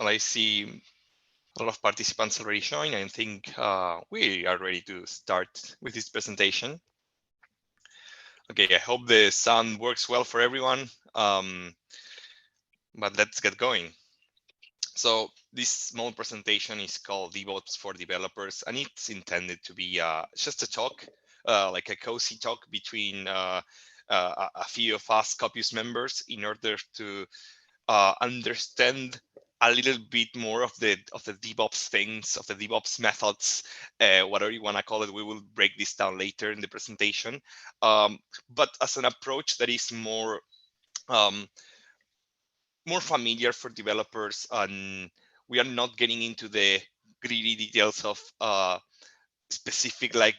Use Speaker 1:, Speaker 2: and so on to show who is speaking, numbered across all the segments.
Speaker 1: Well, I see a lot of participants already showing. I think we are ready to start with this presentation. Okay, I hope the sound works well for everyone, but let's get going. So this small presentation is called DevOps for Developers, and it's intended to be just a talk, like a cozy talk between a few of us Kopius members in order to understand a little bit more of the DevOps things, of the DevOps methods, whatever you want to call it. We will break this down later in the presentation, but as an approach that is um, more familiar for developers, and we are not getting into the gritty details of specific like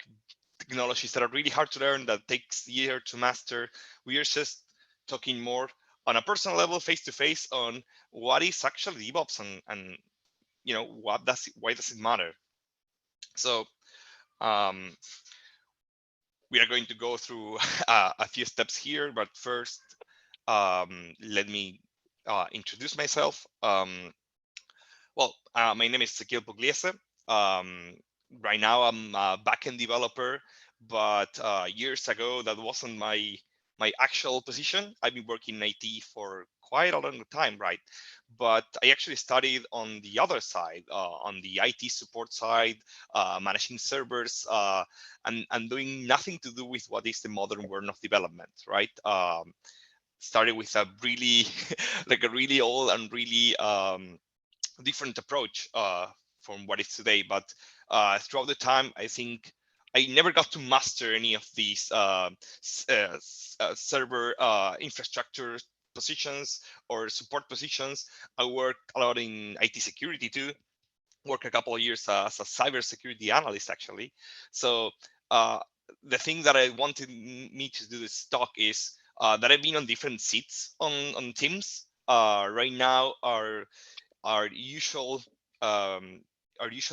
Speaker 1: technologies that are really hard to learn, that takes year to master. We are just talking more on a personal level, face to face, on what is actually DevOps, and why does it matter. So we are going to go through a few steps here, but first let me introduce myself. My name is Ezequiel Pugliese. Right now, I'm a backend developer, but years ago, that wasn't my actual position. I've been working in IT for quite a long time, right? But I actually studied on the other side, on the IT support side, managing servers, and doing nothing to do with what is the modern world of development, right? Started with a really, like a really old and really different approach from what is today. But throughout the time, I think I never got to master any of these server infrastructure positions or support positions. I worked a lot in IT security too. Worked a couple of years as a cybersecurity analyst, actually. So uh, the thing that I wanted me to do this talk is that I've been on different seats on teams. Right now, our usual um,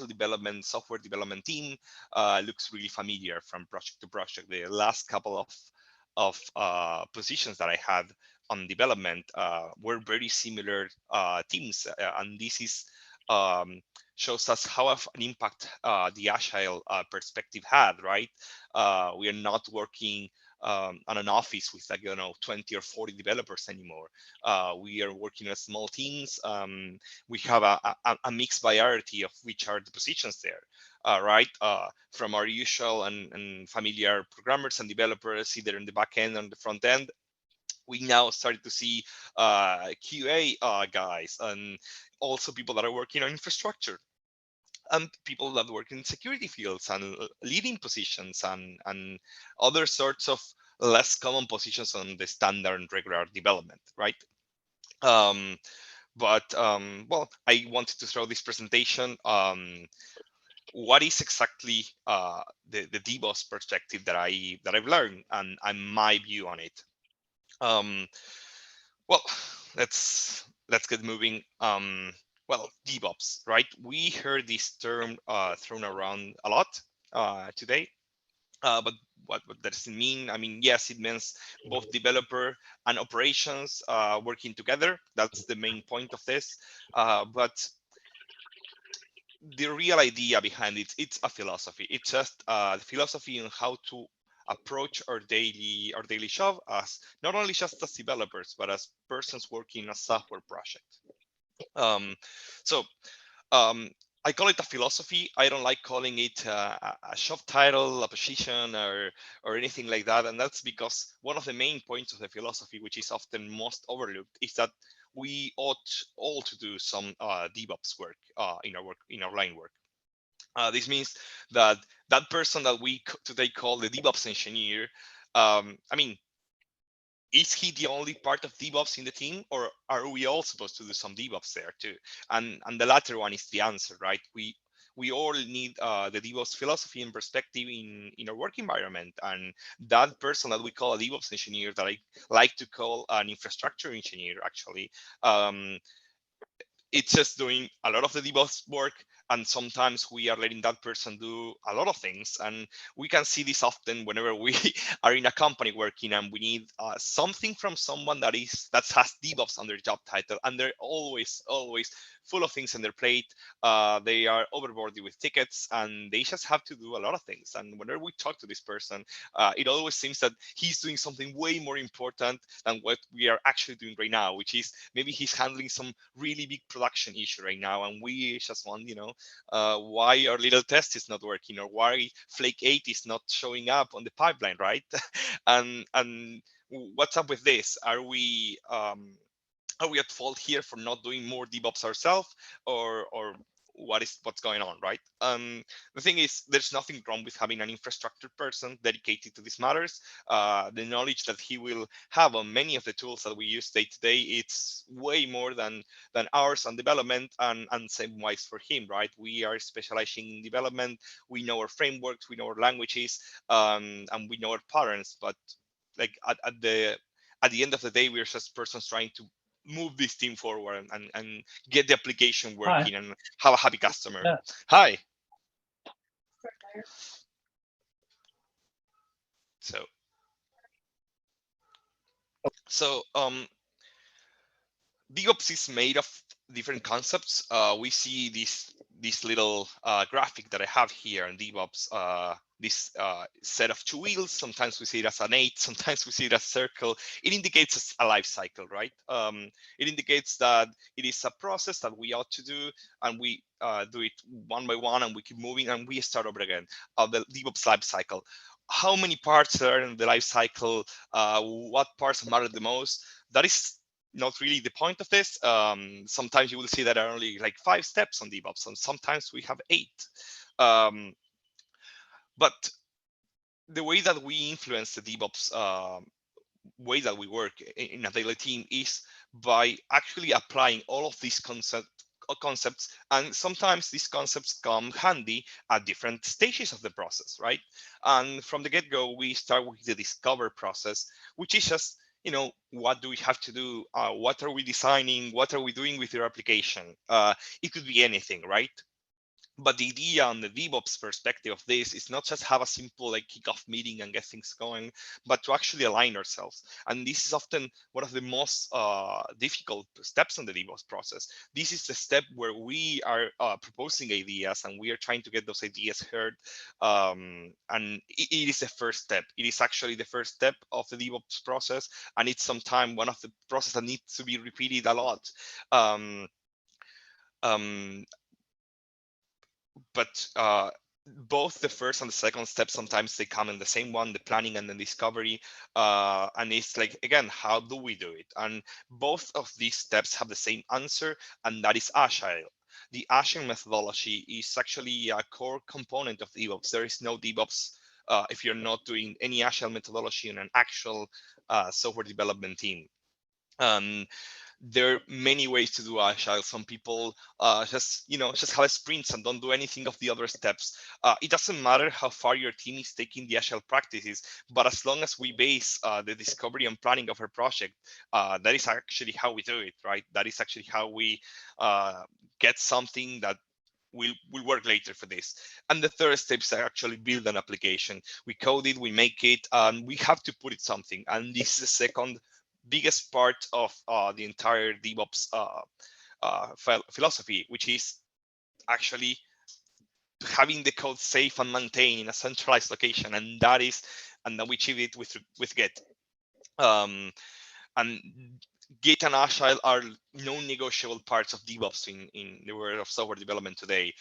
Speaker 1: development software development team looks really familiar from project to project. The last couple of positions that I had on development were very similar teams, and this is shows us how of an impact the agile perspective had, right? We are not working on an office with 20 or 40 developers anymore. We are working as small teams. We have a mixed variety of which are the positions there, right? From our usual and familiar programmers and developers, either in the back end or the front end. We now started to see QA guys, and also people that are working on infrastructure, and people that work in security fields and leading positions, and other sorts of less common positions on the standard and regular development, right? Um, well, I wanted to throw this presentation. What is exactly the DevOps perspective that I've learned, and my view on it. Um, well, let's get moving. Well, DevOps, right? We heard this term thrown around a lot today, but what does it mean? I mean, yes, it means both developer and operations working together. That's the main point of this. But the real idea behind it, it's a philosophy. It's just the philosophy on how to approach our daily job as not only just as developers, but as persons working in a software project. Um, so um, I call it a philosophy. I don't like calling it a job title, a position, or anything like that. And that's because one of the main points of the philosophy, which is often most overlooked, is that we ought all to do some DevOps work in our line work. This means that that person that we today call the DevOps engineer, I mean, is he the only part of DevOps in the team, or are we all supposed to do some DevOps there too? And the latter one is the answer, right? We all need the DevOps philosophy and perspective in our work environment. And that person that we call a DevOps engineer, that I like to call an infrastructure engineer, actually, it's just doing a lot of the DevOps work and sometimes we are letting that person do a lot of things. And we can see this often whenever we are in a company working and we need something from someone that has DevOps on their job title, and they're always full of things on their plate. They are overboarded with tickets, and they just have to do a lot of things. And whenever we talk to this person, it always seems that he's doing something way more important than what we are actually doing right now, which is maybe he's handling some really big production issue right now, and we just want, why our little test is not working, or why Flake 8 is not showing up on the pipeline, right? and what's up with this? Are we at fault here for not doing more DevOps ourselves, or what's going on, right? The thing is, there's nothing wrong with having an infrastructure person dedicated to these matters. The knowledge that he will have on many of the tools that we use day to day, it's way more than ours on development, and same wise for him, right? We are specializing in development. We know our frameworks, we know our languages, and we know our patterns. But like at the end of the day, we're just persons trying to move this team forward and get the application working. Hi. And have a happy customer. Yeah. Hi. So DevOps is made of different concepts. We see this little graphic that I have here in DevOps, this set of 2 wheels. Sometimes we see it as an 8, sometimes we see it as a circle. It indicates a life cycle, right? It indicates that it is a process that we ought to do, and we do it one by one, and we keep moving, and we start over again. The DevOps life cycle. How many parts are in the life cycle? What parts matter the most? That is not really the point of this. Sometimes you will see that there are only like 5 steps on DevOps, and sometimes we have 8. But the way that we influence the DevOps way that we work in a daily team is by actually applying all of these concepts, and sometimes these concepts come handy at different stages of the process, right? And from the get-go, we start with the discover process, which is just, what do we have to do? What are we designing? What are we doing with your application? It could be anything, right? But the idea on the DevOps perspective of this is not just have a simple like kickoff meeting and get things going, but to actually align ourselves. And this is often one of the most difficult steps in the DevOps process. This is the step where we are proposing ideas, and we are trying to get those ideas heard. And it is the first step. It is actually the first step of the DevOps process, and it's sometimes one of the process that needs to be repeated a lot. But both the first and the second step, sometimes they come in the same one, the planning and the discovery. And it's like, again, how do we do it? And both of these steps have the same answer, and that is agile. The agile methodology is actually a core component of DevOps. There is no DevOps if you're not doing any agile methodology in an actual software development team. There are many ways to do agile. Some people just have sprints and don't do anything of the other steps. It doesn't matter how far your team is taking the agile practices, but as long as we base the discovery and planning of our project, that is actually how we do it, right? That is actually how we get something that will work later for this. And the third step is actually build an application. We code it, we make it, and we have to put it something. And this is the second biggest part of the entire DevOps philosophy, which is actually having the code safe and maintained in a centralized location, and then we achieve it with Git. And Git and Agile are non-negotiable parts of DevOps in the world of software development today.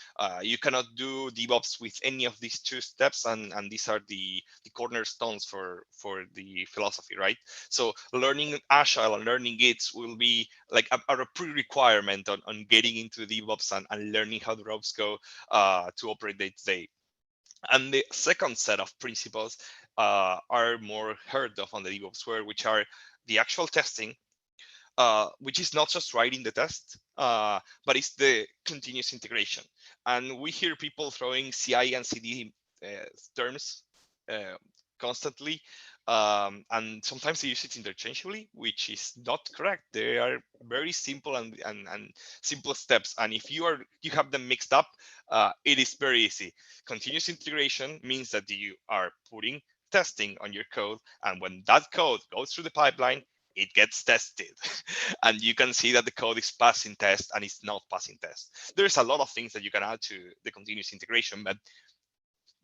Speaker 1: You cannot do DevOps with any of these 2 steps, and these are the cornerstones for the philosophy, right? So learning Agile and learning Git will be like a pre-requirement on getting into DevOps and learning how the ropes go to operate day to day. And the second set of principles are more heard of on the DevOps world, which are the actual testing, which is not just writing the test, but it's the continuous integration. And we hear people throwing CI and CD terms constantly. And sometimes they use it interchangeably, which is not correct. They are very simple and simple steps. And if you have them mixed up, it is very easy. Continuous integration means that you are putting testing on your code, and when that code goes through the pipeline, it gets tested. And you can see that the code is passing test and it's not passing test. There's a lot of things that you can add to the continuous integration, but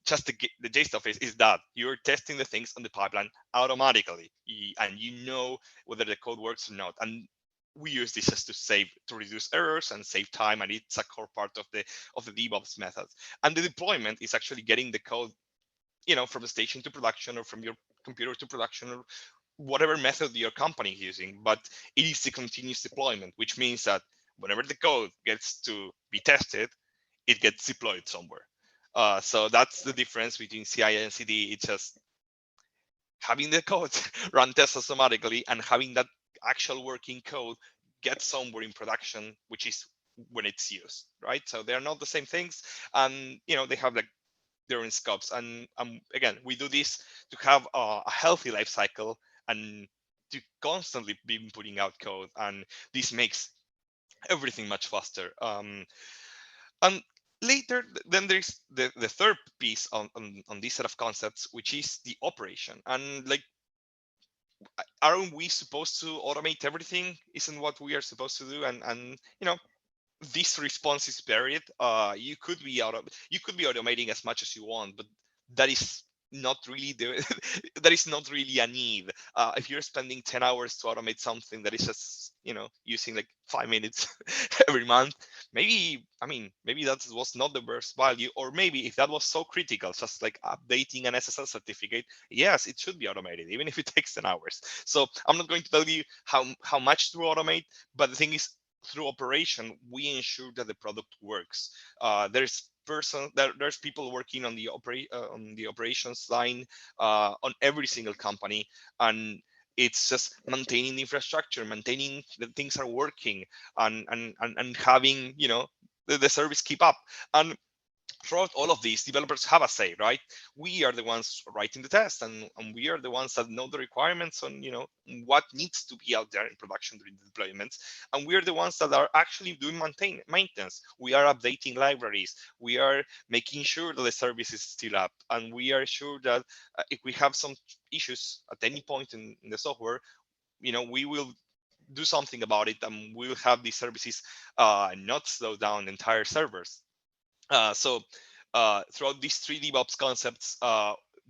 Speaker 1: just the gist of it is that you're testing the things on the pipeline automatically, and you know whether the code works or not. And we use this as to reduce errors and save time, and it's a core part of the DevOps method. And the deployment is actually getting the code, from the station to production, or from your computer to production, or whatever method your company is using. But it is the continuous deployment, which means that whenever the code gets to be tested, it gets deployed somewhere. So that's the difference between CI and CD. It's just having the code run tests automatically, and having that actual working code get somewhere in production, which is when it's used, right? So they're not the same things, and they have like their own scopes. And again, we do this to have a healthy life cycle and to constantly be putting out code, and this makes everything much faster. And later, then there's the third piece on this set of concepts, which is the operation. And like, aren't we supposed to automate everything? Isn't what we are supposed to do? And this response is varied. You could be automating as much as you want, but that is not really that is not really a need. If you're spending 10 hours to automate something that is just using like 5 minutes every month, maybe that was not the best value. Or maybe if that was so critical, just like updating an SSL certificate, yes, it should be automated, even if it takes 10 hours. So I'm not going to tell you how much to automate, but the thing is, through operation, we ensure that the product works. There's people working on the operations line on every single company, and it's just maintaining the infrastructure, maintaining that things are working, and having the service keep up. And throughout all of these, developers have a say, right? We are the ones writing the test, and we are the ones that know the requirements on what needs to be out there in production during the deployments. And we are the ones that are actually doing maintenance. We are updating libraries. We are making sure that the service is still up, and we are sure that if we have some issues at any point in the software, we will do something about it, and we'll have these services not slow down entire servers. So throughout these three DevOps concepts,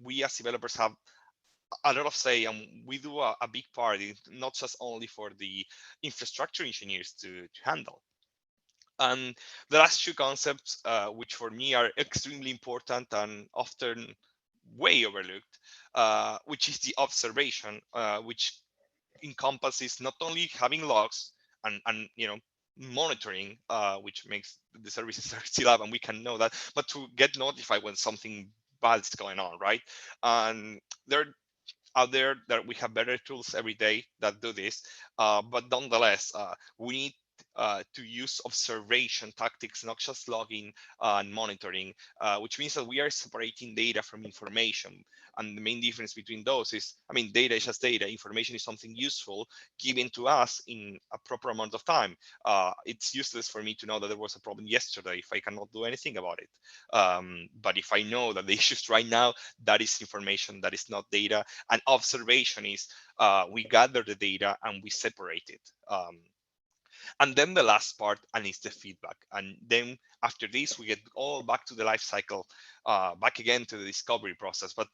Speaker 1: we as developers have a lot of say, and we do a big part, not just only for the infrastructure engineers to handle. And the last two concepts, which for me are extremely important and often way overlooked, which is the observation, which encompasses not only having logs and monitoring, which makes the services still up and we can know that, but to get notified when something bad is going on, right? And there out there that we have better tools every day that do this, but nonetheless, we need to use observation tactics, not just logging and monitoring, which means that we are separating data from information. And the main difference between those is, data is just data. Information is something useful given to us in a proper amount of time. It's useless for me to know that there was a problem yesterday if I cannot do anything about it. But if I know that the issues right now, that is information, that is not data. And observation is we gather the data and we separate it. And then the last part, and it's the feedback. And then after this, we get all back to the life cycle, back again to the discovery process. But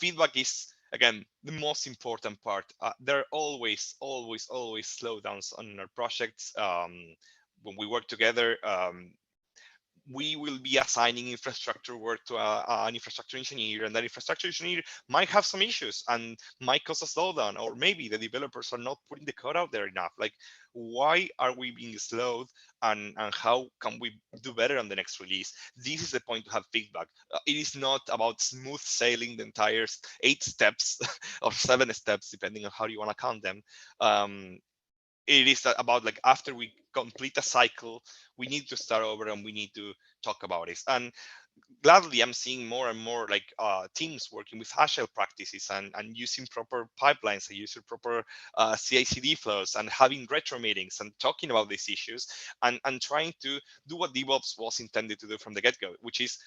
Speaker 1: feedback is, again, the most important part. There are always slowdowns on our projects. When we work together, we will be assigning infrastructure work to an infrastructure engineer, and that infrastructure engineer might have some issues and might cause a slowdown, or maybe the developers are not putting the code out there enough. Like, why are we being slowed, and how can we do better on the next release? This is the point to have feedback. It is not about smooth sailing the entire 8 steps or 7 steps, depending on how you want to count them. It is about, like, after we complete a cycle, we need to start over and we need to talk about it. And gladly I'm seeing more and more like teams working with agile practices and using proper pipelines and using proper CI/CD flows and having retro meetings and talking about these issues and trying to do what DevOps was intended to do from the get-go, which is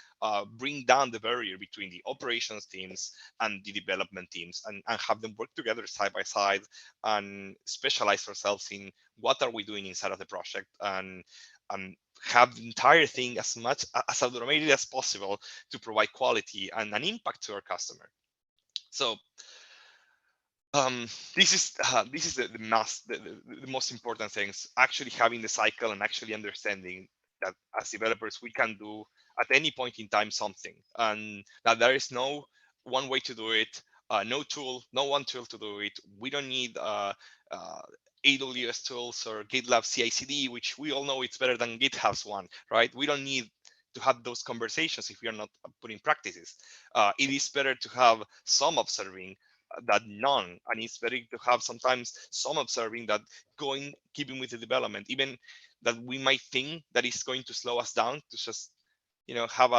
Speaker 1: bring down the barrier between the operations teams and the development teams and have them work together side by side and specialize ourselves in what are we doing inside of the project and have the entire thing as much as automated as possible to provide quality and an impact to our customer. So this is the most important things, actually having the cycle and actually understanding that as developers we can do at any point in time something, and that there is no one way to do it, no one tool to do it. We don't need uh, AWS tools or GitLab CI/CD, which we all know it's better than GitHub's one, right? We don't need to have those conversations if we are not putting practices. It is better to have some observing that none, and it's better to have sometimes some observing that going keeping with the development, even that we might think that is going to slow us down, to just have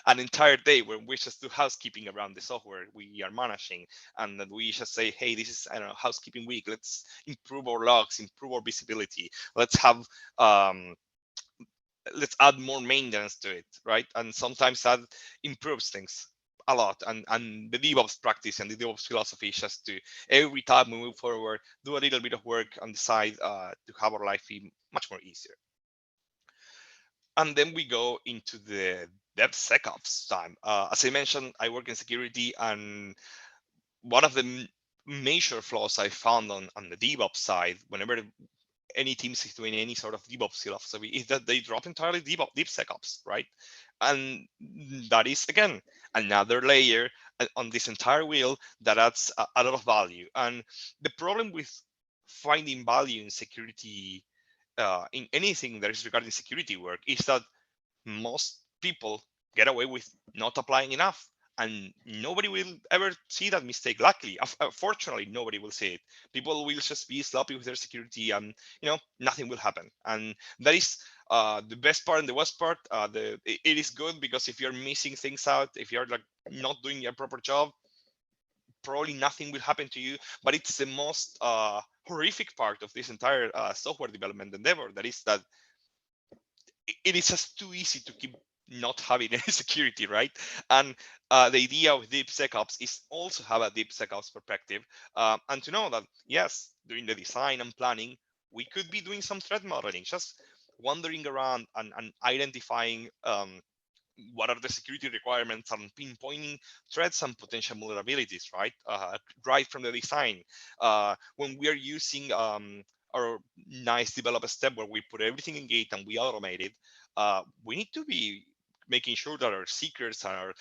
Speaker 1: an entire day where we just do housekeeping around the software we are managing, and that we just say, hey, this is, I don't know, housekeeping week, let's improve our logs, improve our visibility, let's have um, let's add more maintenance to it, right? And sometimes that improves things a lot. And the DevOps practice and the DevOps philosophy is just to, every time we move forward, do a little bit of work on the side to have our life be much more easier. And then we go into the DevSecOps time. As I mentioned, I work in security, and one of the major flaws I found on the DevOps side, whenever any teams is doing any sort of DevOps philosophy, is that they drop entirely DevSecOps, right? And that is, again, another layer on this entire wheel that adds a lot of value. And the problem with finding value in security, in anything that is regarding security work, is that most people get away with not applying enough, and nobody will ever see that mistake. Luckily, fortunately, nobody will see it. People will just be sloppy with their security, and nothing will happen. And that is the best part and the worst part. It is good because if you're missing things out, if you're like not doing your proper job, probably nothing will happen to you. But it's the most horrific part of this entire software development endeavor, that is that it is just too easy to keep not having any security, right? And the idea of DevSecOps is also have a DevSecOps perspective, and to know that, yes, during the design and planning, we could be doing some threat modeling, just wandering around and identifying what are the security requirements and pinpointing threats and potential vulnerabilities, right? Right from the design. When we are using our nice developer step where we put everything in Git and we automate it, we need to be making sure that our secrets and our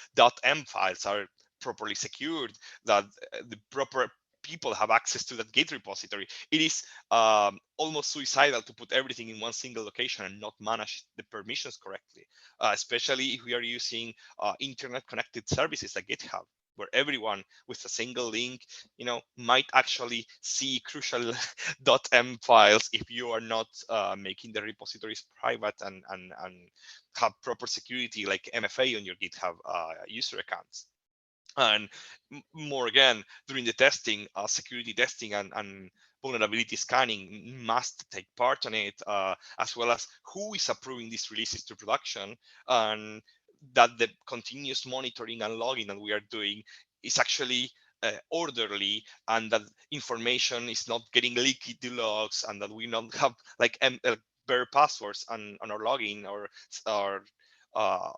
Speaker 1: .m files are properly secured, that the proper people have access to that Git repository. It is almost suicidal to put everything in one single location and not manage the permissions correctly, especially if we are using internet connected services like GitHub, where everyone with a single link, might actually see crucial .m files if you are not making the repositories private and have proper security like MFA on your GitHub user accounts. And more again, during the testing, security testing and vulnerability scanning must take part in it, as well as who is approving these releases to production, and that the continuous monitoring and logging that we are doing is actually orderly, and that information is not getting leaky to logs, and that we don't have like bare passwords on our login or uh,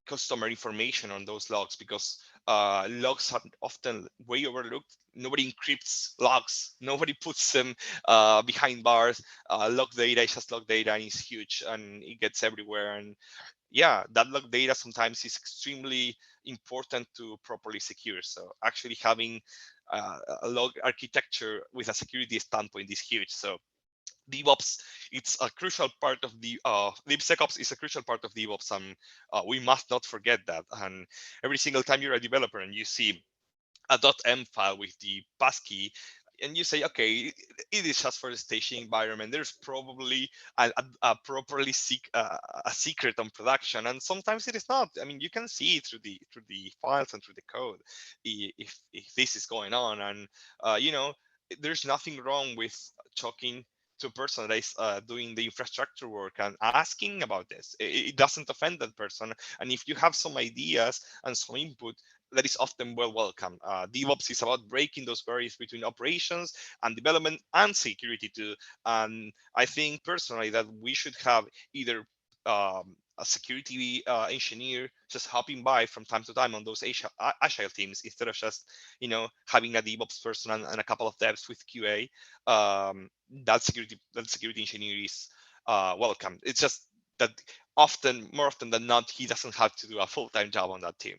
Speaker 1: customer information on those logs, because logs are often way overlooked. Nobody encrypts logs. Nobody puts them behind bars. Log data is just log data, and it's huge, and it gets everywhere. And yeah, that log data sometimes is extremely important to properly secure. So actually having a log architecture with a security standpoint is huge. So DevOps, it's a crucial part of the DevSecOps is a crucial part of DevOps, and we must not forget that. And every single time you're a developer and you see a .m file with the passkey, and you say, okay, it is just for the staging environment. There's probably a properly a secret on production, and sometimes it is not. I mean, you can see through the files and through the code if this is going on, and you know, there's nothing wrong with talking to a person that is doing the infrastructure work and asking about this. It doesn't offend that person, and if you have some ideas and some input, that is often well welcome. DevOps is about breaking those barriers between operations and development and security too. And I think personally that we should have either a security engineer just hopping by from time to time on those agile teams instead of just, you know, having a DevOps person and a couple of devs with QA. That security engineer is welcome. It's just that more often than not, he doesn't have to do a full-time job on that team.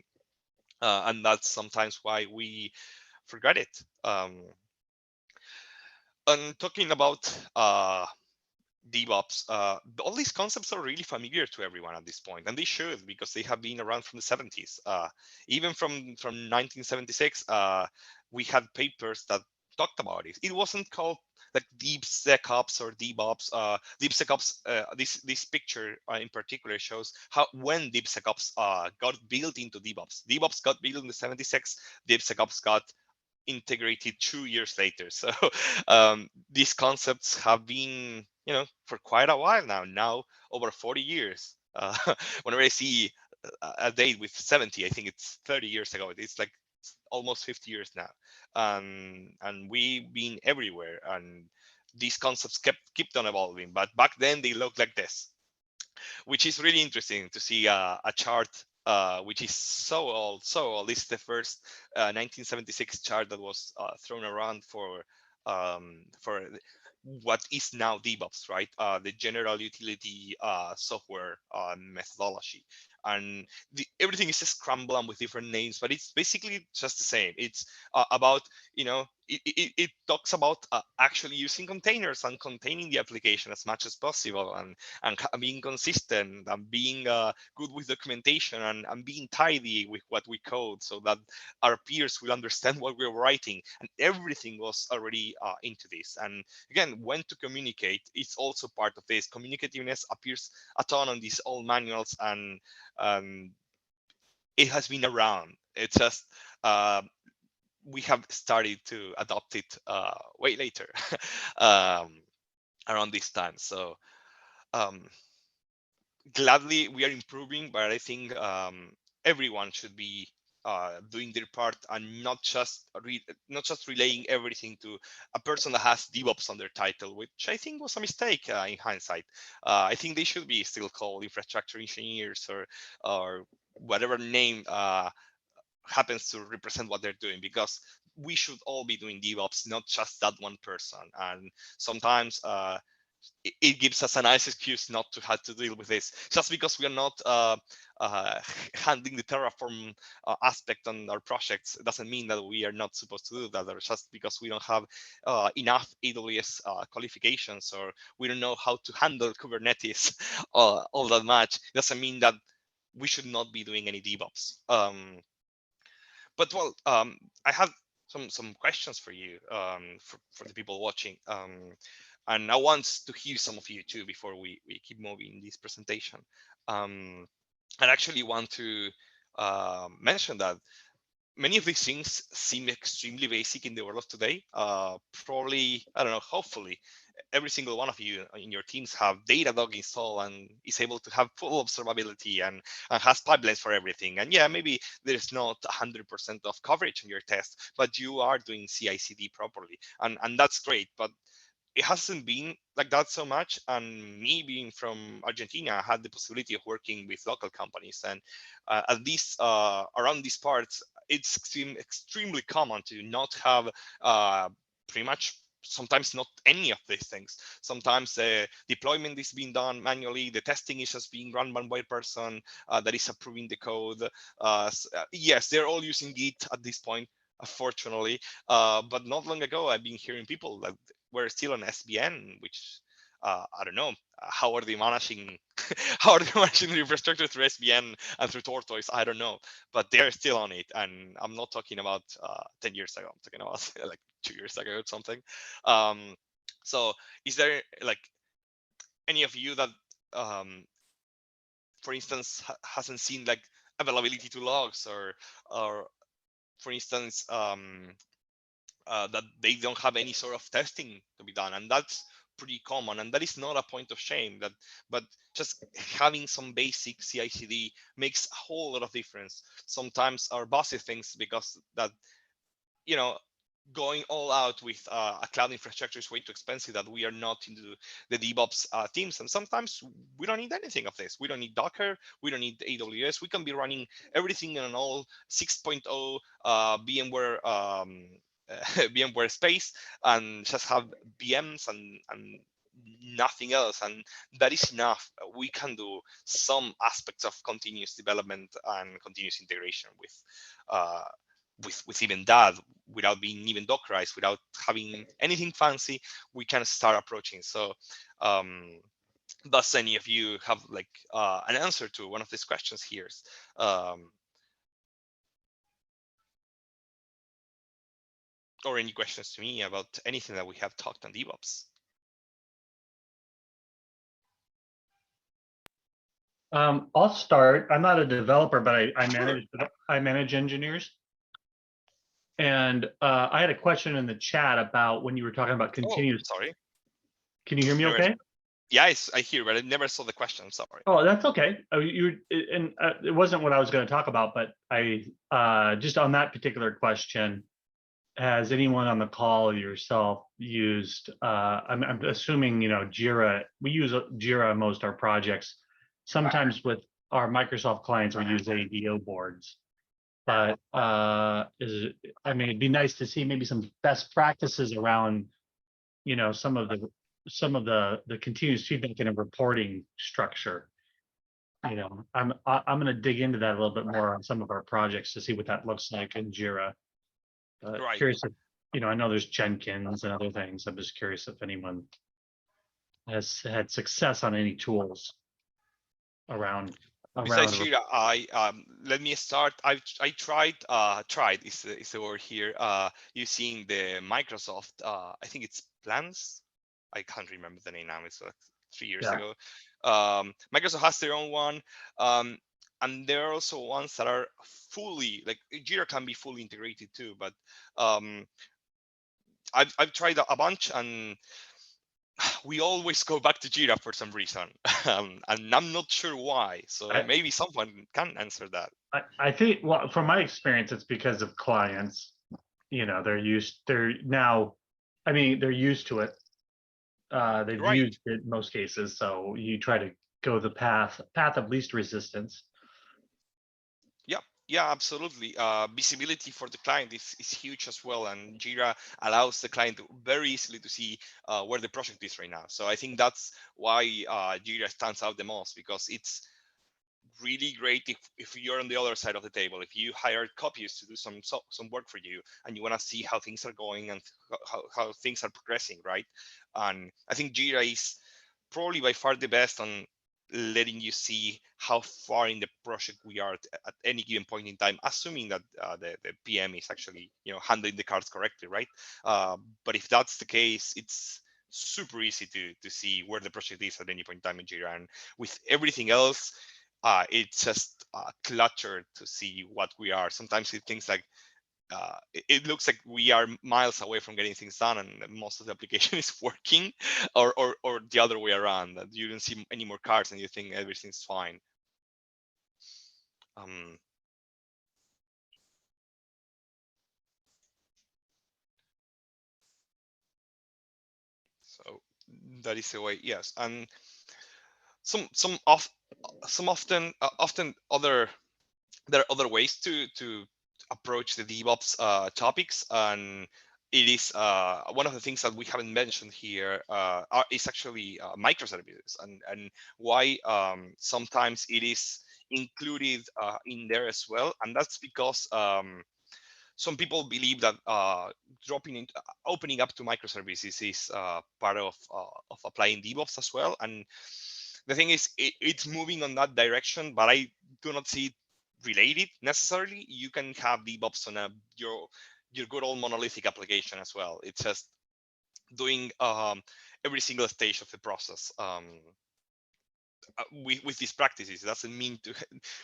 Speaker 1: And that's sometimes why we forget it. And talking about DevOps, all these concepts are really familiar to everyone at this point, and they should, because they have been around from the 70s. Even from 1976, we had papers that talked about it. It wasn't called like DevSecOps or DevOps. DevSecOps, this picture in particular shows how when DevSecOps got built into DevOps. DevOps got built in the 76. DevSecOps got integrated 2 years later. So these concepts have been, you know, for quite a while now over 40 years. Whenever I see a date with 70, I think it's 30 years ago. It's like almost 50 years now. And we've been everywhere, and these concepts kept on evolving, but back then they looked like this, which is really interesting to see a chart which is so old, so old. This is the first 1976 chart that was thrown around for what is now DevOps, right? The general utility software methodology. And everything is scrambled with different names, but it's basically just the same. It's about, you know, it talks about actually using containers and containing the application as much as possible, and being consistent and being good with documentation, and being tidy with what we code so that our peers will understand what we're writing. And everything was already into this. And again, when to communicate, it's also part of this. Communicativeness appears a ton on these old manuals, and it has been around. It's just we have started to adopt it way later, around this time. So um, gladly we are improving, but I think everyone should be doing their part, and not just relaying everything to a person that has DevOps on their title, which I think was a mistake in hindsight. I think they should be still called infrastructure engineers, or whatever name happens to represent what they're doing, because we should all be doing DevOps, not just that one person. And sometimes it gives us a nice excuse not to have to deal with this. Just because we are not handling the Terraform aspect on our projects doesn't mean that we are not supposed to do that, or just because we don't have enough AWS qualifications, or we don't know how to handle Kubernetes all that much, doesn't mean that we should not be doing any DevOps. But well, I have some questions for you, for the people watching, and I want to hear some of you too before we keep moving this presentation. I actually want to mention that many of these things seem extremely basic in the world of today. Probably, I don't know, hopefully every single one of you in your teams have Datadog installed and is able to have full observability, and has pipelines for everything. And yeah, maybe there's not 100% of coverage in your test, but you are doing CI/CD properly, and that's great. But it hasn't been like that so much. And me being from Argentina, I had the possibility of working with local companies, and at least around these parts, it's extremely common to not have pretty much, sometimes not any of these things. Sometimes the deployment is being done manually, the testing is just being run by one person that is approving the code. Yes, they're all using Git at this point, unfortunately, but not long ago I've been hearing people that were still on SVN, which I don't know how are they managing how are they managing the infrastructure through SVN and through Tortoise. I don't know, but they're still on it. And I'm not talking about 10 years ago. I'm talking about like 2 years ago or something. So is there like any of you that for instance hasn't seen like availability to logs, or for instance that they don't have any sort of testing to be done, and that's pretty common, and that is not a point of shame, that but just having some basic CI/CD makes a whole lot of difference. Sometimes our bossy things because that, you know, going all out with a cloud infrastructure is way too expensive, that we are not into the DevOps teams. And sometimes we don't need anything of this. We don't need Docker. We don't need AWS. We can be running everything in an old 6.0 VMware VMware space, and just have VMs and nothing else, and that is enough. We can do some aspects of continuous development and continuous integration uh, with even that, without being even Dockerized, without having anything fancy. We can start approaching. So does any of you have like an answer to one of these questions here? Or any questions to me about anything that we have talked on DevOps?
Speaker 2: I'll start. I'm not a developer, but I manage engineers. And I had a question in the chat about when you were talking about continuous.
Speaker 1: Oh, sorry.
Speaker 2: Can you hear me okay?
Speaker 1: Yeah, I hear, but I never saw the question. I'm sorry.
Speaker 2: Oh, that's okay. It wasn't what I was going to talk about, but I just on that particular question, has anyone on the call yourself used, I'm assuming, Jira, we use Jira in most our projects. Sometimes with our Microsoft clients, we use ADO boards. But it'd be nice to see maybe some best practices around, some of the continuous feedback and a reporting structure. I'm going to dig into that a little bit more on some of our projects to see what that looks like in Jira.
Speaker 1: Right.
Speaker 2: Curious if, I know there's Jenkins and other things. I'm just curious if anyone has had success on any tools around.
Speaker 1: Besides Jira, let me start. I tried is the word here, using the Microsoft. I think it's Plans. I can't remember the name now. It's like 3 years ago. Microsoft has their own one, and there are also ones that are fully, like Jira can be fully integrated too. But I've tried a bunch, and we always go back to Jira for some reason, and I'm not sure why. So maybe someone can answer that.
Speaker 2: I think, well, from my experience, it's because of clients. They're used to it. They've used it in most cases. So you try to go the path of least resistance.
Speaker 1: Yeah, absolutely. Visibility for the client is huge as well, and Jira allows the client very easily to see where the project is right now. So I think that's why Jira stands out the most, because it's really great if you're on the other side of the table. If you hired Kopius to do some work for you, and you want to see how things are going and how things are progressing, right? And I think Jira is probably by far the best on letting you see how far in the project we are at any given point in time, assuming that the PM is actually handling the cards correctly, right? But if that's the case, it's super easy to see where the project is at any point in time in Jira. And with everything else, it's just cluttered to see what we are. Sometimes it things like it looks like we are miles away from getting things done, and most of the application is working, or the other way around, that you don't see any more cards and you think everything's fine. So that is the way. Yes, and often there are other ways to approach the DevOps topics, and it is one of the things that we haven't mentioned here is actually microservices, and why sometimes it is included in there as well. And that's because some people believe that opening up to microservices is part of applying DevOps as well. And the thing is, it's moving on that direction, but I do not see it related necessarily. You can have DevOps on your your good old monolithic application as well. It's just doing every single stage of the process with these practices. It doesn't mean to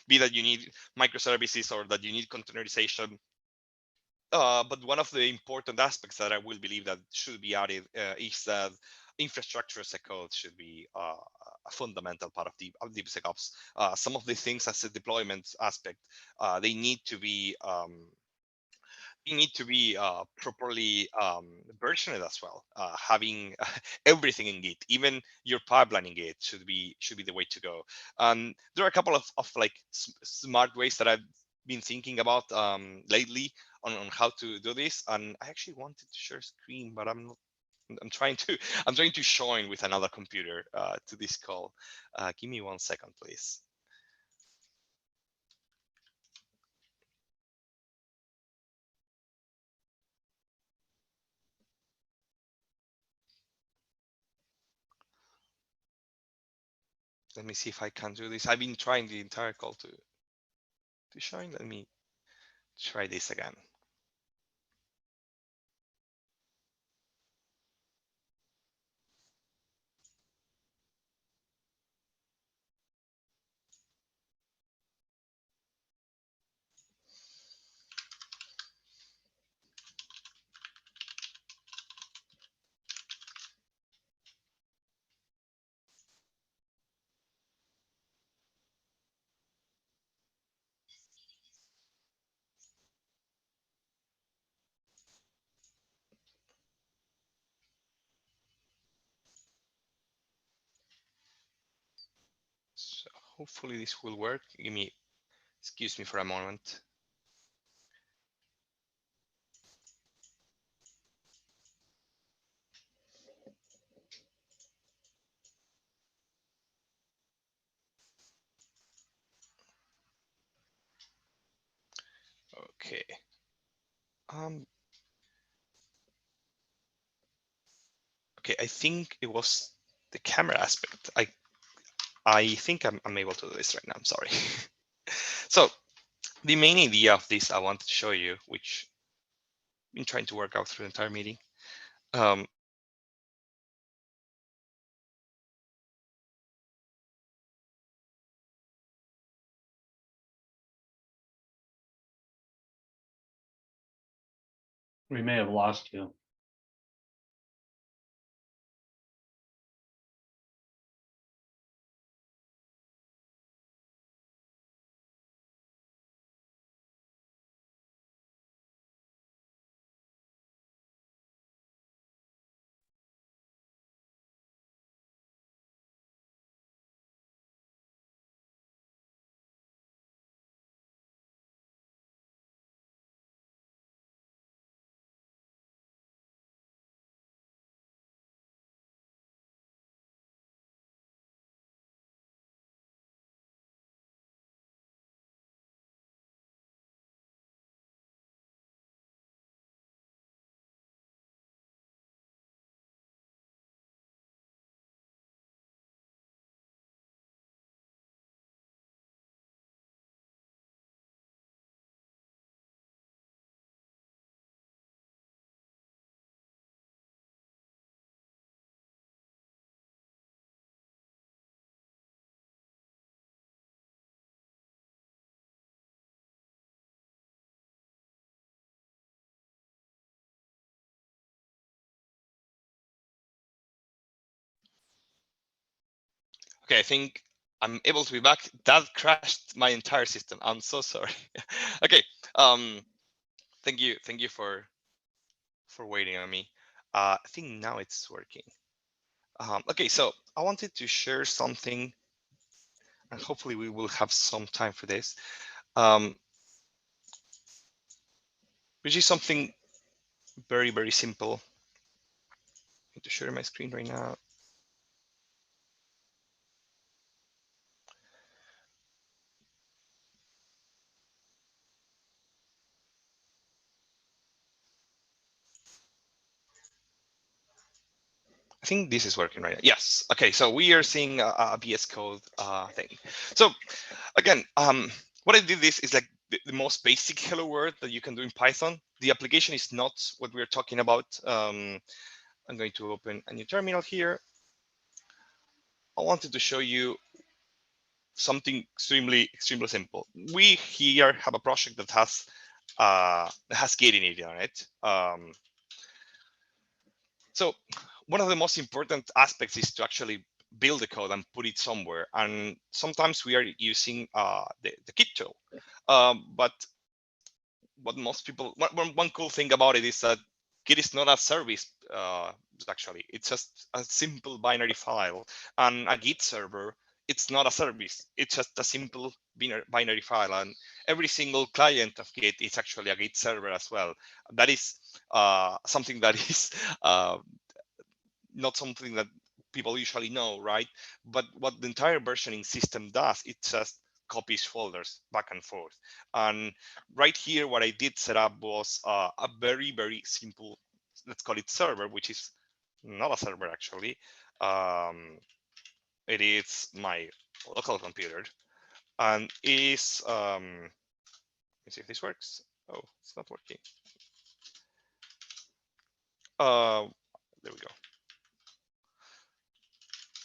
Speaker 1: be that you need microservices or that you need containerization. But one of the important aspects that I will believe that should be added is that infrastructure as a code should be a fundamental part of DevSecOps. Some of the things as a deployment aspect, they need to be properly versioned as well. Having everything in Git, even your pipeline in Git, should be the way to go. There are a couple of like smart ways that I've been thinking about lately on how to do this. And I actually wanted to share screen, but I'm not. I'm trying to join with another computer to this call. Give me 1 second, please. Let me see if I can do this. I've been trying the entire call to join. Let me try this again. So hopefully this will work. Excuse me for a moment. Okay. Okay, I think it was the camera aspect. I think I'm able to do this right now. I'm sorry. So the main idea of this I wanted to show you, which I've been trying to work out through the entire meeting.
Speaker 2: We may have lost you.
Speaker 1: Okay, I think I'm able to be back. That crashed my entire system. I'm so sorry. Okay. Thank you for waiting on me. I think now it's working. Okay, so I wanted to share something, and hopefully we will have some time for this, which is something very, very simple. I need to share my screen right now. I think this is working right now. Yes. Okay, so we are seeing a VS Code thing. So again, what I did this is like the most basic hello world that you can do in Python. The application is not what we're talking about. I'm going to open a new terminal here. I wanted to show you something extremely simple. We here have a project that has Git in it on it. So one of the most important aspects is to actually build the code and put it somewhere. And sometimes we are using the Git tool. But what most people, one cool thing about it is that Git is not a service. Actually, it's just a simple binary file, and a Git server, it's not a service. It's just a simple binary file, and every single client of Git is actually a Git server as well. That is something that is not something that people usually know, right? But what the entire versioning system does, it just copies folders back and forth. And right here, what I did set up was a very simple, let's call it server, which is not a server actually. It is my local computer, and is let me see if this works. Oh, it's not working. There we go.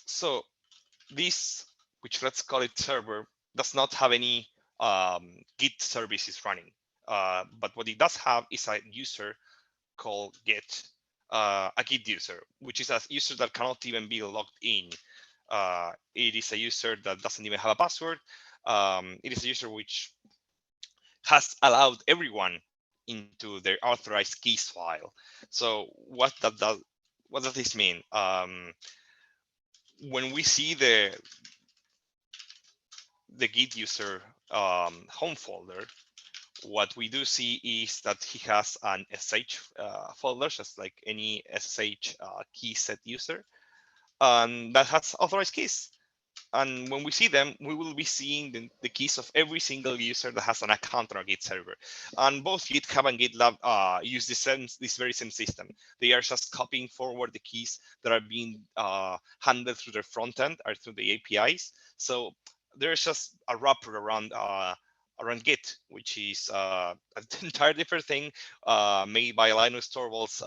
Speaker 1: So this, which let's call it server, does not have any Git services running. But what it does have is a user called Git, a Git user, which is a user that cannot even be logged in. It is a user that doesn't even have a password. It is a user which has allowed everyone into their authorized keys file. So what does this mean? When we see the Git user home folder, what we do see is that he has an SSH folder, just like any SSH key set user, and that has authorized keys. And when we see them, we will be seeing the keys of every single user that has an account on our Git server. And both GitHub and GitLab use this very same system. They are just copying forward the keys that are being handled through their front end or through the APIs. So there's just a wrapper around Git, which is an entire different thing made by Linus Torvalds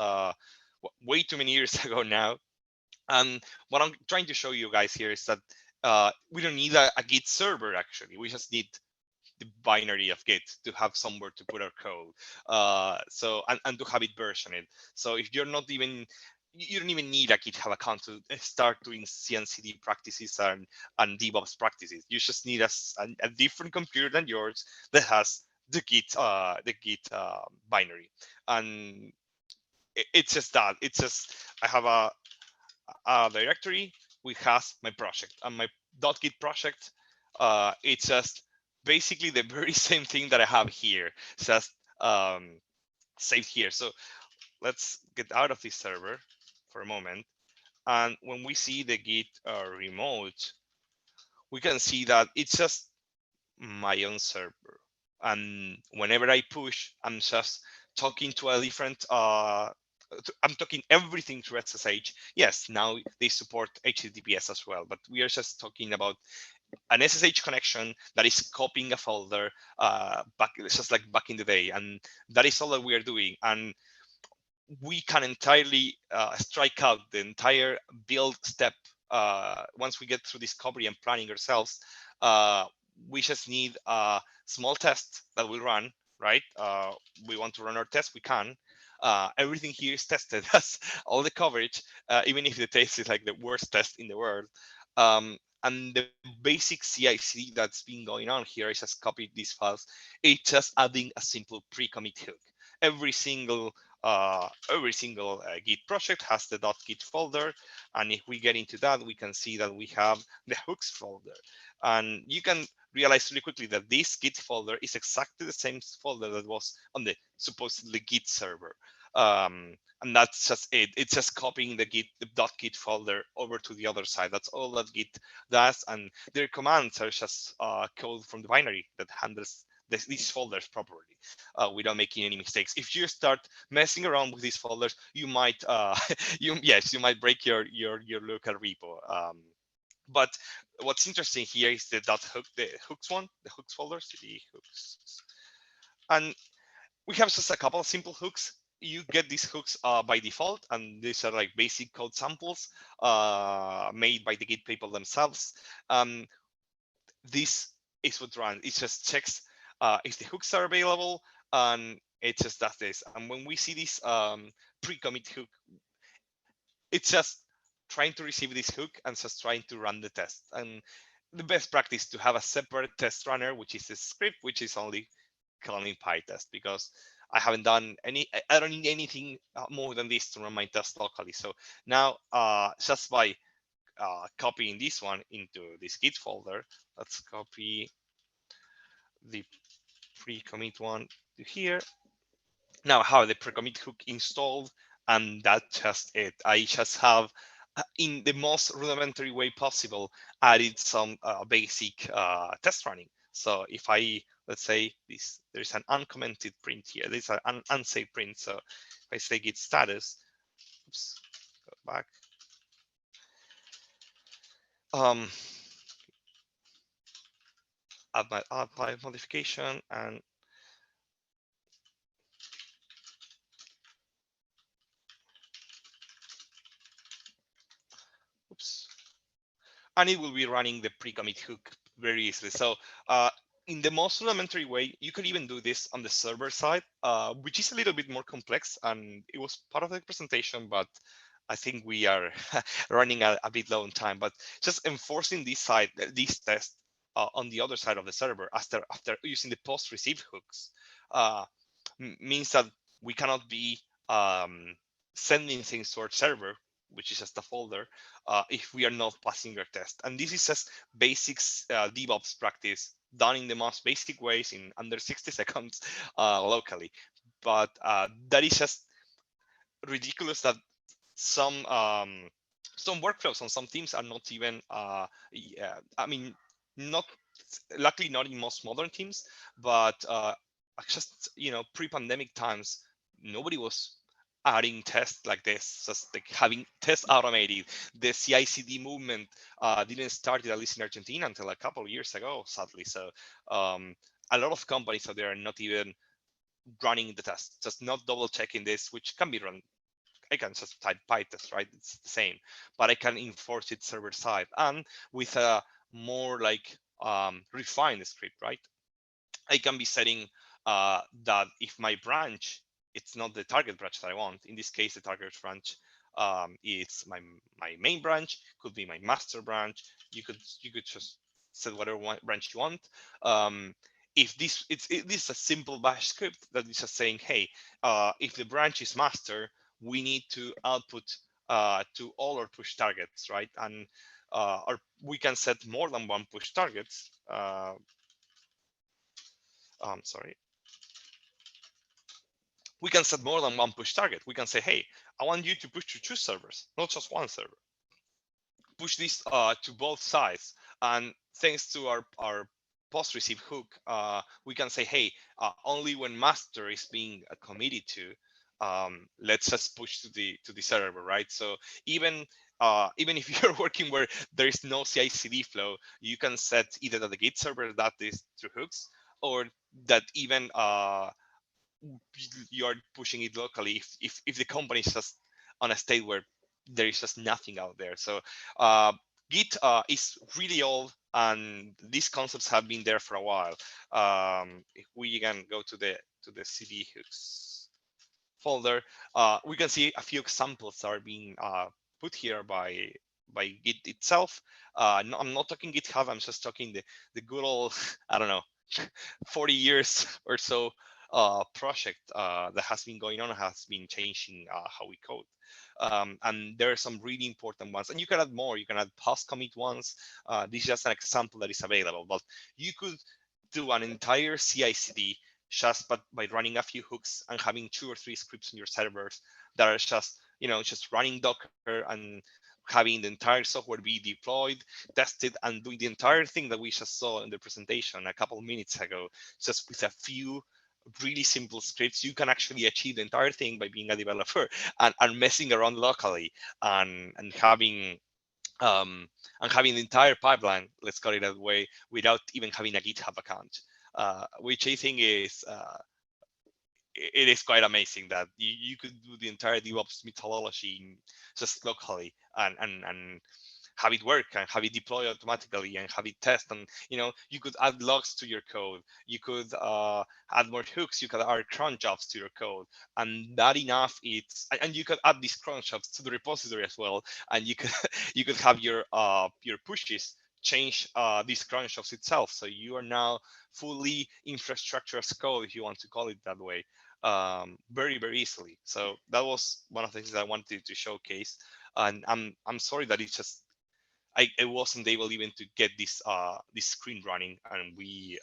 Speaker 1: way too many years ago now. And what I'm trying to show you guys here is that we don't need a Git server, actually. We just need the binary of Git to have somewhere to put our code. And to have it versioned. So if you're not even, you don't even need a GitHub account to start doing CI/CD practices and DevOps practices. You just need a different computer than yours that has the Git binary. And it's just that. It's just, I have a directory which has my project, and my .git project, it's just basically the very same thing that I have here. It's just saved here. So let's get out of this server for a moment. And when we see the Git remote, we can see that it's just my own server. And whenever I push, I'm just talking to a different I'm talking everything through SSH. Yes, now they support HTTPS as well, but we are just talking about an SSH connection that is copying a folder back, just like back in the day, and that is all that we are doing. And we can entirely strike out the entire build step once we get through discovery and planning ourselves. We just need a small test that will run, right? We want to run our test, we can. Everything here is tested, that's all the coverage, even if the test is like the worst test in the world. And the basic CI/CD that's been going on here is just copied these files. It's just adding a simple pre-commit hook. Every single Git project has the .git folder, and if we get into that, we can see that we have the hooks folder, and you can realize really quickly that this Git folder is exactly the same folder that was on the supposedly Git server. And that's just it. It's just copying the .git folder over to the other side. That's all that Git does, and their commands are just code from the binary that handles these folders properly without making any mistakes. If you start messing around with these folders, you might you might break your local repo. But what's interesting here is the .hook, the hooks one, the hooks folders, the hooks. And we have just a couple of simple hooks. You get these hooks by default, and these are like basic code samples made by the Git people themselves. This is what runs. It just checks if the hooks are available, and it just does this. And when we see this pre-commit hook, it's just trying to receive this hook and just trying to run the test. And the best practice to have a separate test runner, which is a script, which is only calling PyTest, because I haven't done any, I don't need anything more than this to run my test locally. So now just by copying this one into this Git folder, let's copy the pre-commit one to here. Now I have the pre-commit hook installed, and that's just it. I just have, in the most rudimentary way possible, added some basic test running. So if I, let's say this, there's an uncommented print here. There's an unsafe print. So if I say git status, oops, go back. Um, add my modification, and oops, and it will be running the pre-commit hook very easily. So in the most rudimentary way, you could even do this on the server side, which is a little bit more complex, and it was part of the presentation, but I think we are running a bit low on time. But just enforcing this side, this test on the other side of the server after using the post receive hooks means that we cannot be sending things to our server, which is just a folder, if we are not passing your test. And this is just basics DevOps practice done in the most basic ways in under 60 seconds locally. But that is just ridiculous that some workflows on some teams are not even yeah, I mean, not luckily not in most modern teams, but just pre-pandemic times, nobody was adding tests like this, just like having tests automated. The CI/CD movement didn't start, at least in Argentina, until a couple of years ago, sadly. So a lot of companies out there are not even running the test, just not double checking this, which can be run. I can just type PyTest, right? It's the same, but I can enforce it server side, and with a more like refined script, right? I can be setting that if my branch, it's not the target branch that I want. In this case, the target branch is my main branch, could be my master branch. You could just set whatever branch you want. If this is a simple bash script that is just saying, hey, if the branch is master, we need to output to all our push targets, right? And or we can set more than one push targets. Sorry, we can set more than one push target. We can say, hey, I want you to push to two servers, not just one server. Push this to both sides. And thanks to our post receive hook, we can say, hey, only when master is being committed to, let's just push to the server, right? So even if you're working where there is no CI/CD flow, you can set either that the Git server that is through hooks, or that even you're pushing it locally if the company is just on a state where there is just nothing out there. So Git is really old, and these concepts have been there for a while. If we can go to the CD hooks folder, we can see a few examples are being put here by Git itself. No, I'm not talking GitHub. I'm just talking the good old I don't know 40 years or so project that has been going on, has been changing how we code. And there are some really important ones, and you can add more. You can add post commit ones. This is just an example that is available, but you could do an entire CI/CD just by running a few hooks and having 2 or 3 scripts in your servers that are just running Docker and having the entire software be deployed, tested, and doing the entire thing that we just saw in the presentation a couple of minutes ago, just with a few really simple scripts. You can actually achieve the entire thing by being a developer and messing around locally and having the entire pipeline, let's call it that way, without even having a GitHub account, which I think is it is quite amazing that you could do the entire DevOps methodology just locally and have it work and have it deploy automatically and have it test. And you could add logs to your code, you could add more hooks, you could add cron jobs to your code, and that enough it's and you could add these cron jobs to the repository as well, and you could you could have your pushes change these cron jobs itself, so you are now fully infrastructure as code, if you want to call it that way, very easily. So that was one of the things that I wanted to showcase. And I'm sorry that it's just I wasn't able even to get this screen running, and we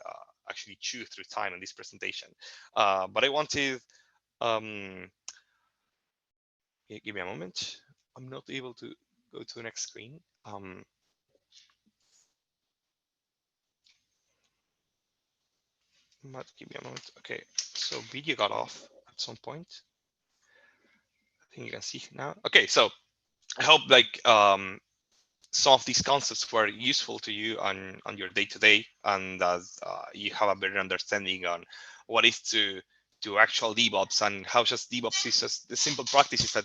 Speaker 1: actually chew through time on this presentation. But I wanted, give me a moment. I'm not able to go to the next screen. But give me a moment. Okay, so video got off at some point. I think you can see now. Okay, so I hope some of these concepts were useful to you on your day-to-day, and you have a better understanding on what is to actual DevOps, and how just DevOps is just the simple practices that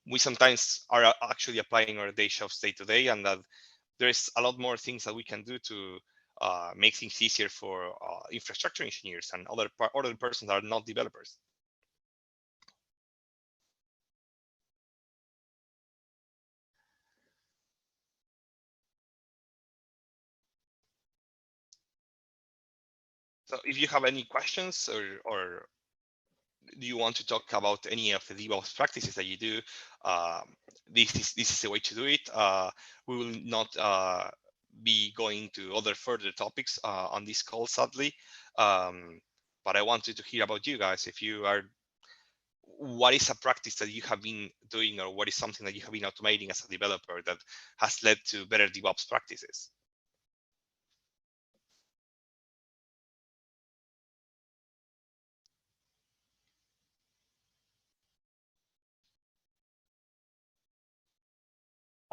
Speaker 1: we sometimes are actually applying our day jobs day-to-day, and that there's a lot more things that we can do to make things easier for infrastructure engineers and other persons that are not developers. So if you have any questions, or do you want to talk about any of the DevOps practices that you do, this is the way to do it. We will not be going to other further topics on this call, sadly. But I wanted to hear about you guys. If you are, what is a practice that you have been doing, or what is something that you have been automating as a developer that has led to better DevOps practices?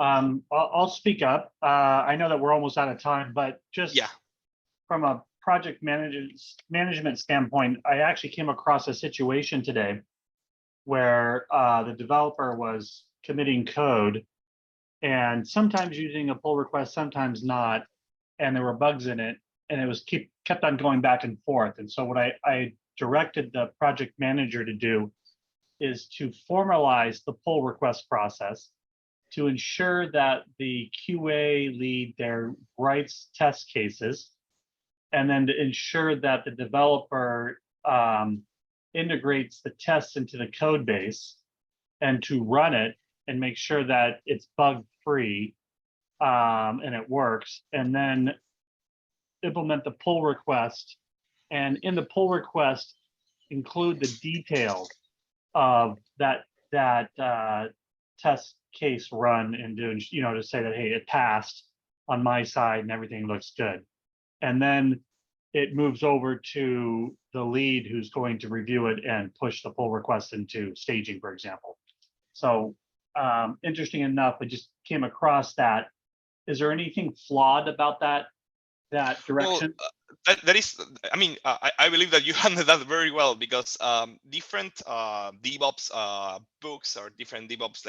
Speaker 2: I'll speak up. I know that we're almost out of time, but just from a project management standpoint, I actually came across a situation today where the developer was committing code and sometimes using a pull request, sometimes not, and there were bugs in it, and it was kept on going back and forth. And so what I directed the project manager to do is to formalize the pull request process, to ensure that the QA lead there writes test cases, and then to ensure that the developer integrates the tests into the code base, and to run it and make sure that it's bug free and it works, and then implement the pull request, and in the pull request include the details of that test case run, and to say that, hey, it passed on my side and everything looks good. And then it moves over to the lead who's going to review it and push the pull request into staging, for example. So interesting enough, I just came across that. Is there anything flawed about that direction?
Speaker 1: Well, that is, I mean, I believe that you handled that very well, because different DevOps books, or different DevOps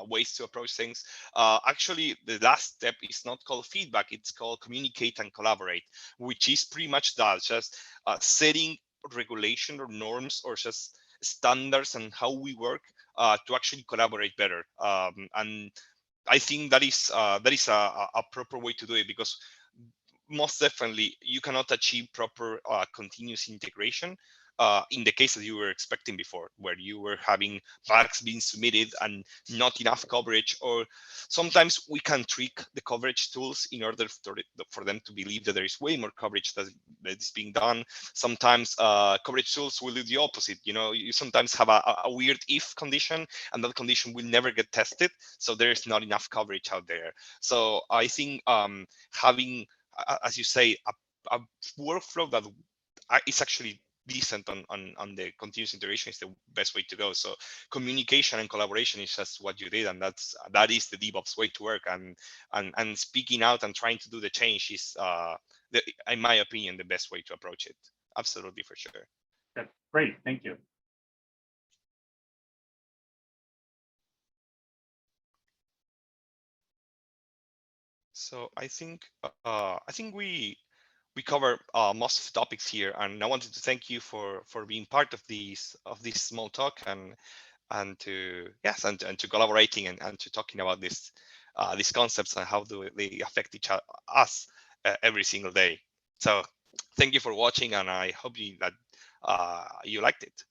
Speaker 1: ways to approach things. Actually, the last step is not called feedback; it's called communicate and collaborate, which is pretty much that, just setting regulation or norms, or just standards and how we work to actually collaborate better. And I think that is a proper way to do it, because most definitely you cannot achieve proper continuous integration in the case that you were expecting before, where you were having bugs being submitted and not enough coverage. Or sometimes we can trick the coverage tools in order for them to believe that there is way more coverage that is being done. Sometimes coverage tools will do the opposite. You sometimes have a weird if condition, and that condition will never get tested, so there is not enough coverage out there. So I think having, as you say, a workflow that is actually decent on the continuous integration is the best way to go. So communication and collaboration is just what you did, and that is the DevOps way to work. And speaking out and trying to do the change is, in my opinion, the best way to approach it. Absolutely, for sure.
Speaker 2: Great, thank you.
Speaker 1: So I think we cover most of the topics here, and I wanted to thank you for being part of this small talk, and to yes and to collaborating, and to talking about these concepts and how do they affect us every single day. So thank you for watching, and I hope that you liked it.